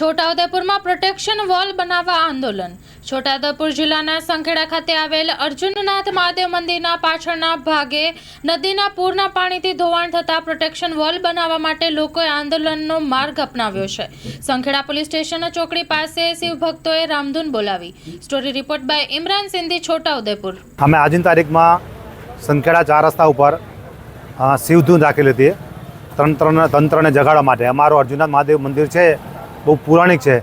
છોટાઉદેપુરમાં protection wall બનાવવા આંદોલન। છોટાઉદેપુર જિલ્લાના સંખેડા ખાતે આવેલ અર્જુનનાથ મહાદેવ મંદિરના પાછળના ભાગે નદીના પૂરના પાણીથી ધોવાણ થતા પ્રોટેક્શન વોલ બનાવવા માટે લોકોએ આંદોલનનો માર્ગ અપનાવ્યો છે। સંખેડા પોલીસ સ્ટેશન ચોકડી પાસે શિવભક્તોએ રામધૂન બોલાવી। Story report by Imran Sindhi, Chhota Udepur. અમે આજની તારીખમાં સંખેડા 4 રસ્તા ઉપર શિવધૂન રાખેલી હતી તંત્રને જગાડવા માટે। અમારું અર્જુનનાથ મહાદેવ મંદિર છે બહુ પૌરાણિક છે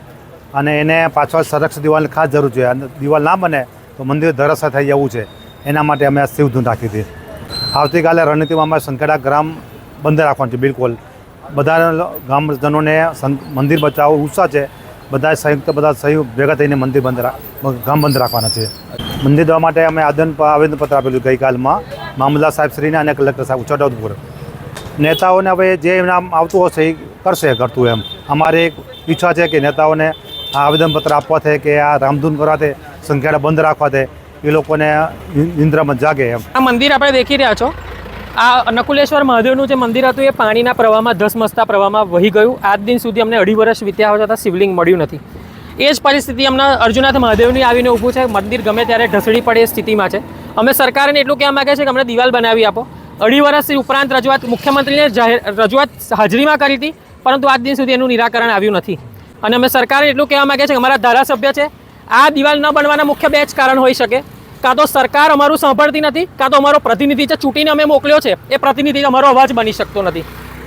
અને એને પાછળ સંરક્ષણ દિવાલની ખાસ જરૂર છે અને દિવાલ ના બને તો મંદિર ધરાશાય થઈ જવું છે। એના માટે અમે આ શિવધૂન રાખી હતી। આવતીકાલે રણનીતિમાં અમે સંખેડા ગ્રામ બંધ રાખવાનું છે। બિલકુલ બધા ગામજનોને મંદિર બચાવો ઉત્સાહ છે। બધા સહયોગ ભેગા થઈને મંદિર ગામ બંધ રાખવાના છે। મંદિર દેવા માટે અમે આવેદનપત્ર આપેલું ગઈકાલમાં મામલતદાર સાહેબશ્રીને અને કલેક્ટર સાહેબ છોટાઉદેપુર। નેતાઓને હવે જે નામ આવતું હશે એ કરશે કરતું એમ। અમારી એક ઈચ્છા છે કે નેતાઓને આ આવેદનપત્ર આપવાથી કે આ રામધૂન કરવાથી સંખેડા બંધ રાખવાથી એ લોકોને નિંદ્રામાં જાગે એમ। આ મંદિર આપણે દેખી રહ્યા છો, આ નકુલેશ્વર મહાદેવનું જે મંદિર હતું એ પાણીના પ્રવાહમાં ધસમસતા પ્રવાહમાં વહી ગયું। આજ દિન સુધી અમને 2.5 વર્ષ વીત્યા છતાં શિવલિંગ મળ્યું નથી। એ જ પરિસ્થિતિ અમને અર્જુનનાથ મહાદેવની આવીને ઊભું છે। મંદિર ગમે ત્યારે ઢસડી પડે એ સ્થિતિમાં છે। અમે સરકારને એટલું કહેવા માગે છે કે અમને દિવાલ બનાવી આપો। 2.5 વર્ષથી ઉપરાંત રજૂઆત મુખ્યમંત્રીને રજૂઆત હાજરીમાં કરી હતી, પરંતુ આજ દિન સુધી એનું નિરાકરણ આવ્યું નથી। અને અમે સરકારને એટલું કહેવા માગે છે કે અમારા ધારાસભ્ય છે, આ દિવાલ ન બનવાના મુખ્ય 2 જ કારણ હોઈ શકે। કાં તો સરકાર અમારું સાંભળતી નથી, કાં તો અમારો પ્રતિનિધિ જે ચૂંટીને અમે મોકલ્યો છે એ પ્રતિનિધિ અમારો અવાજ બની શકતો નથી।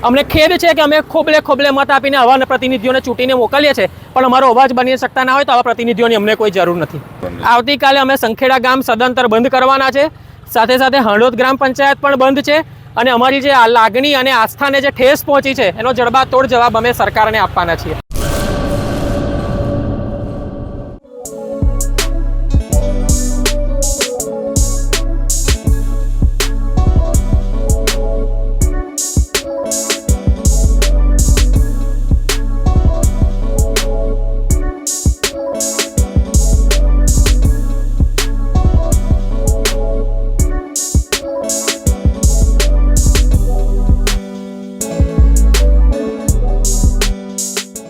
અમને ખેદ છે કે અમે ખોબલે મત આપીને આવા પ્રતિનિધિઓને ચૂંટીને મોકલીએ છીએ, પણ અમારો અવાજ બની શકતા ના હોય તો આવા પ્રતિનિધિઓની અમને કોઈ જરૂર નથી। આવતીકાલે અમે સંખેડા ગામ સદંતર બંધ કરવાના છે। સાથે સાથે હાંડોદ ગ્રામ પંચાયત પણ બંધ છે અને અમારી જે લાગણી અને આસ્થાને જે ઠેસ પહોંચી છે એનો જડબાતોડ જવાબ અમે સરકારને આપવાના છીએ।